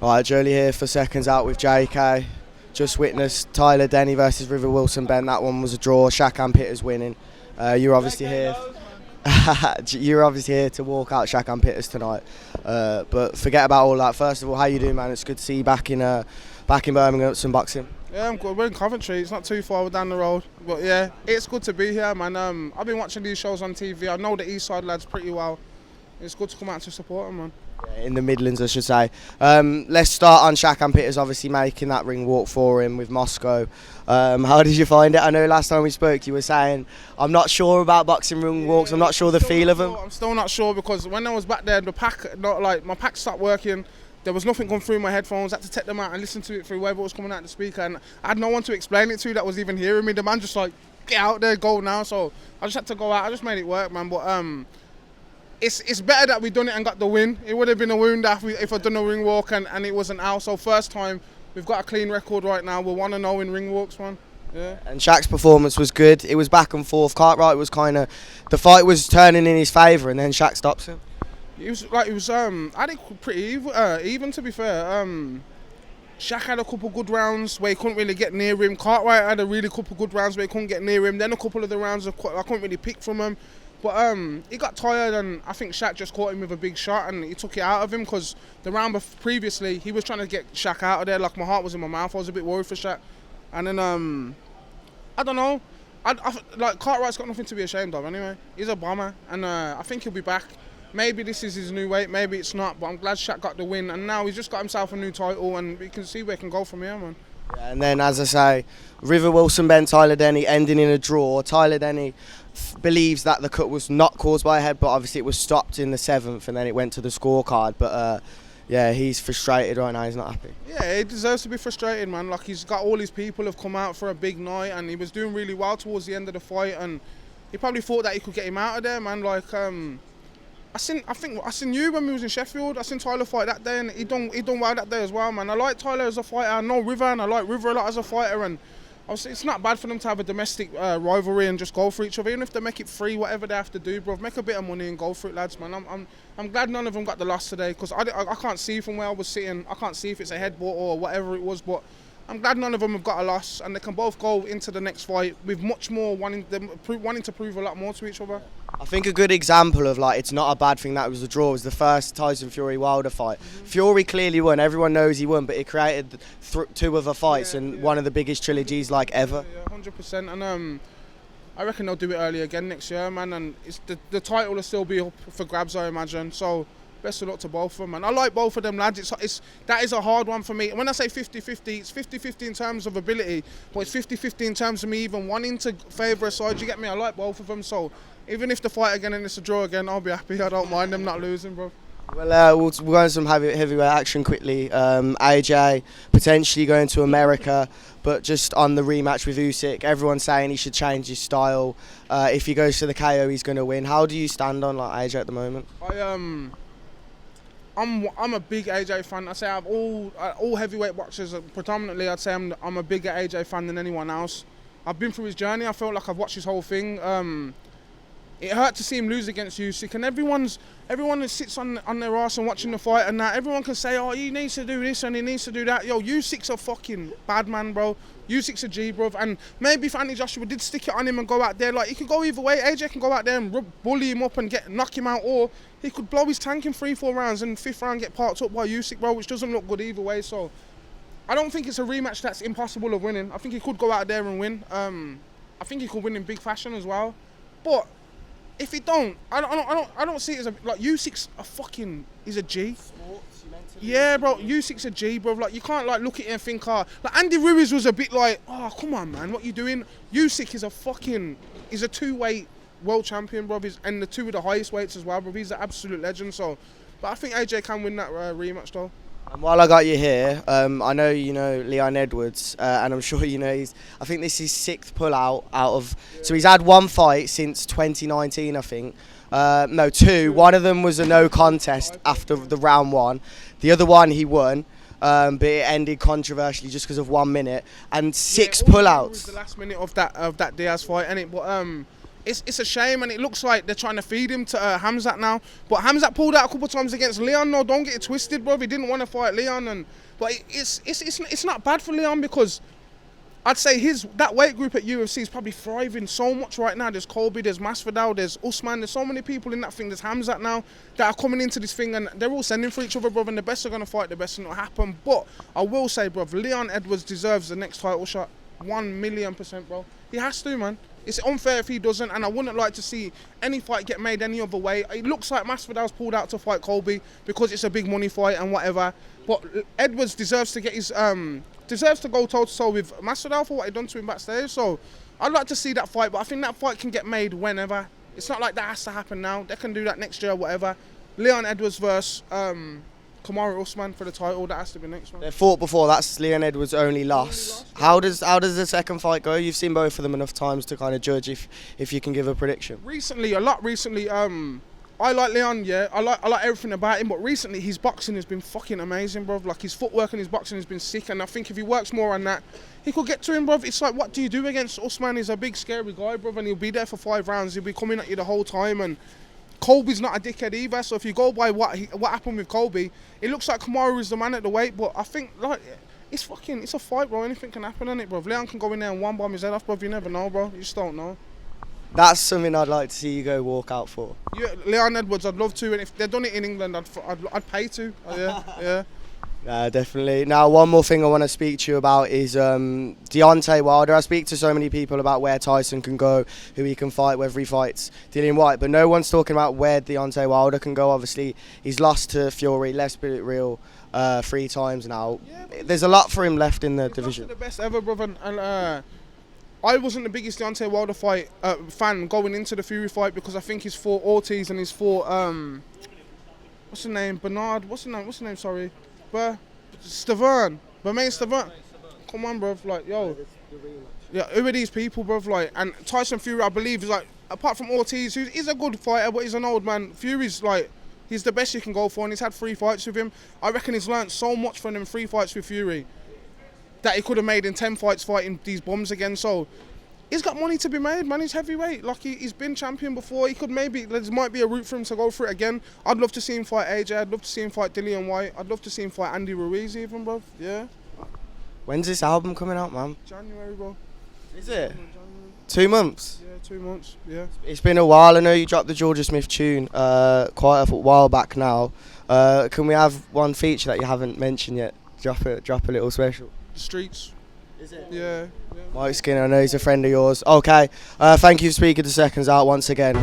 Alright, Joe Leigh here for Seconds Out with Jaykae. Just witnessed Tyler Denny versus River Wilson Ben. That one was a draw. Shakan Pitters winning. You're obviously here. You're obviously here to walk out Shakan Pitters tonight. But forget about all that. First of all, how you doing, man? It's good to see you back in Birmingham at some boxing. Yeah, I'm good. We're in Coventry. It's not too far down the road. But yeah, it's good to be here, man. I've been watching these shows on TV. I know the East Side lads pretty well. It's good to come out to support them, man. In the Midlands, I should say. Let's start on Shakan Pitters, obviously making that ring walk for him with Moscow. How did you find it? I know last time we spoke you were saying, I'm not sure about boxing ring walks, I'm not sure the feel of them. I'm still not sure because when I was back there, my pack stopped working. There was nothing going through my headphones. I had to take them out and listen to it through whatever was coming out the speaker. And I had no one to explain it to that was even hearing me. The man just like, get out there, go now. So I just had to go out. I just made it work, man. But it's better that we done it and got the win. It would have been a wound if I'd done a ring walk and it wasn't out. So first time, we've got a clean record right now. We're 1-0 in ring walks, man. Yeah. And Shaq's performance was good. It was back and forth. Cartwright was the fight was turning in his favour, and then Shaq stops him. I think pretty even to be fair. Shaq had a couple good rounds where he couldn't really get near him. Cartwright had a really couple good rounds where he couldn't get near him. Then a couple of the rounds I couldn't really pick from him. But he got tired, and I think Shaq just caught him with a big shot, and he took it out of him because the round previously he was trying to get Shaq out of there. Like, my heart was in my mouth. I was a bit worried for Shaq, and then I don't know. Like, Cartwright's got nothing to be ashamed of anyway. He's a bomber, and I think he'll be back. Maybe this is his new weight, maybe it's not, but I'm glad Shaq got the win, and now he's just got himself a new title, and we can see where it can go from here, man. Yeah, and then, as I say, River Wilson Ben, Tyler Denny ending in a draw. Tyler Denny believes that the cut was not caused by a head, but obviously it was stopped in the 7th, and then it went to the scorecard. But yeah, he's frustrated right now. He's not happy. Yeah, he deserves to be frustrated, man. Like, he's got all his people have come out for a big night, and he was doing really well towards the end of the fight, and he probably thought that he could get him out of there, man. Like, I seen you when we was in Sheffield. I seen Tyler fight that day, and he done well that day as well, man. I like Tyler as a fighter. I know River, and I like River a lot as a fighter, and obviously it's not bad for them to have a domestic rivalry and just go for each other, even if they make it free, whatever they have to do, bro. Make a bit of money and go for it, lads, man. I'm glad none of them got the loss today, because I can't see from where I was sitting. I can't see if it's a headbutt or whatever it was, but I'm glad none of them have got a loss, and they can both go into the next fight with much more wanting to prove a lot more to each other. I think a good example of, like, it's not a bad thing that it was a draw was the first Tyson Fury Wilder fight. Fury clearly won. Everyone knows he won, but it created two other fights and one of the biggest trilogies like ever. Yeah, 100%. And I reckon they'll do it early again next year, man. And the title will still be up for grabs, I imagine. So best of luck to both of them, man. I like both of them, lads. That is a hard one for me. When I say 50-50, it's 50-50 in terms of ability, but it's 50-50 in terms of me even wanting to favour a side. You get me? I like both of them, so even if they fight again and it's a draw again, I'll be happy. I don't mind them not losing, bro. Well, we'll go into some heavyweight action quickly. AJ potentially going to America, but just on the rematch with Usyk, everyone's saying he should change his style. If he goes to the KO, he's going to win. How do you stand on, like, AJ at the moment? I'm a big AJ fan. I say I've all heavyweight boxers. Predominantly, I'd say I'm a bigger AJ fan than anyone else. I've been through his journey. I felt like I've watched his whole thing. It hurt to see him lose against Usyk, and everyone that sits on their arse and watching the fight and that, everyone can say, oh, he needs to do this and he needs to do that. Yo, Usyk's a fucking bad man, bro. Usyk's a G, bro. And maybe if Anthony Joshua did stick it on him and go out there, like, he could go either way. AJ can go out there and bully him up and knock him out, or he could blow his tank in 3-4 rounds and 5th round get parked up by Usyk, bro, which doesn't look good either way. So I don't think it's a rematch that's impossible of winning. I think he could go out there and win. I think he could win in big fashion as well. But if he don't, I don't see it as like, Usyk's he's a G. Yeah, bro, Usyk's a G, bro. Like, you can't, like, look at it and think, like, Andy Ruiz was a bit like, oh, come on, man, what you doing? Usyk is he's a 2-weight world champion, bro, and the 2 of the highest weights as well, bro. He's an absolute legend. So, but I think AJ can win that rematch, though. And while I got you here, I know you know Leon Edwards, and I'm sure you know I think this is 6th pull-out out of... Yeah. So he's had 1 fight since 2019, I think. No, 2. One of them was a no contest after the round 1. The other one he won, but it ended controversially just because of 1 minute. And 6 pull-outs. It was the last minute of that Diaz fight, innit? But it's a shame, and it looks like they're trying to feed him to Hamzat now. But Hamzat pulled out a couple of times against Leon. No, don't get it twisted, bro. He didn't want to fight Leon, but it's not bad for Leon, because I'd say that weight group at UFC is probably thriving so much right now. There's Colby, there's Masvidal, there's Usman. There's so many people in that thing. There's Hamzat now that are coming into this thing, and they're all sending for each other, bro. And the best are gonna fight the best, and it'll happen. But I will say, bro, Leon Edwards deserves the next title shot, 1,000,000%, bro. He has to, man. It's unfair if he doesn't, and I wouldn't like to see any fight get made any other way. It looks like Masvidal's pulled out to fight Colby because it's a big money fight and whatever. But Edwards deserves to get his deserves to go toe-to-toe with Masvidal for what he done to him backstage. So I'd like to see that fight, but I think that fight can get made whenever. It's not like that has to happen now. They can do that next year or whatever. Leon Edwards versus Kamaru Usman for the title. That has to be next one. They fought before. That's Leon Edwards' only loss. How does the second fight go? You've seen both of them enough times to kind of judge if you can give a prediction. A lot recently. I like Leon, yeah. I like everything about him, but recently his boxing has been fucking amazing, bro. Like, his footwork and his boxing has been sick, and I think if he works more on that, he could get to him, bro. It's like, what do you do against Usman? He's a big, scary guy, bro, and he'll be there for 5 rounds. He'll be coming at you the whole time, and Colby's not a dickhead either. So if you go by what happened with Colby, it looks like Kamaru is the man at the weight, but I think, like, it's a fight, bro. Anything can happen, innit, bro? Leon can go in there and one bomb his head off, bro. You never know, bro. You just don't know. That's something I'd like to see you go walk out for. Yeah, Leon Edwards, I'd love to, and if they'd done it in England, I'd pay to. Yeah. Definitely. Now, one more thing I want to speak to you about is Deontay Wilder. I speak to so many people about where Tyson can go, who he can fight, whether he fights Dillian Whyte, but no one's talking about where Deontay Wilder can go. Obviously, he's lost to Fury, let's be real, 3 times now. Yeah, there's a lot for him left in the division. The best ever, brother, and I wasn't the biggest Deontay Wilder fan going into the Fury fight, because I think he's fought Ortiz and he's fought what's the name? Bernard. What's the name? Sorry, Stavern. Bermain Stavern. Come on, bruv. Like, yo. Yeah, who are these people, bruv? Like, and Tyson Fury, I believe, is like, apart from Ortiz, he's a good fighter, but he's an old man. Fury's like, he's the best you can go for, and he's had 3 fights with him. I reckon he's learnt so much from them 3 fights with Fury that he could have made in 10 fights fighting these bums again. So he's got money to be made, man. He's heavyweight. Like, he's been champion before. There might be a route for him to go for it again. I'd love to see him fight AJ. I'd love to see him fight Dillian Whyte. I'd love to see him fight Andy Ruiz even, bro. Yeah. When's this album coming out, man? January, bro. Is it? 2 months? Yeah, 2 months, yeah. It's been a while. I know you dropped the Georgia Smith tune quite a while back now. Can we have one feature that you haven't mentioned yet? Drop a little special. The Streets. Is it? Yeah. Mike Skinner, I know he's a friend of yours. Okay, thank you for speaking to Seconds Out once again.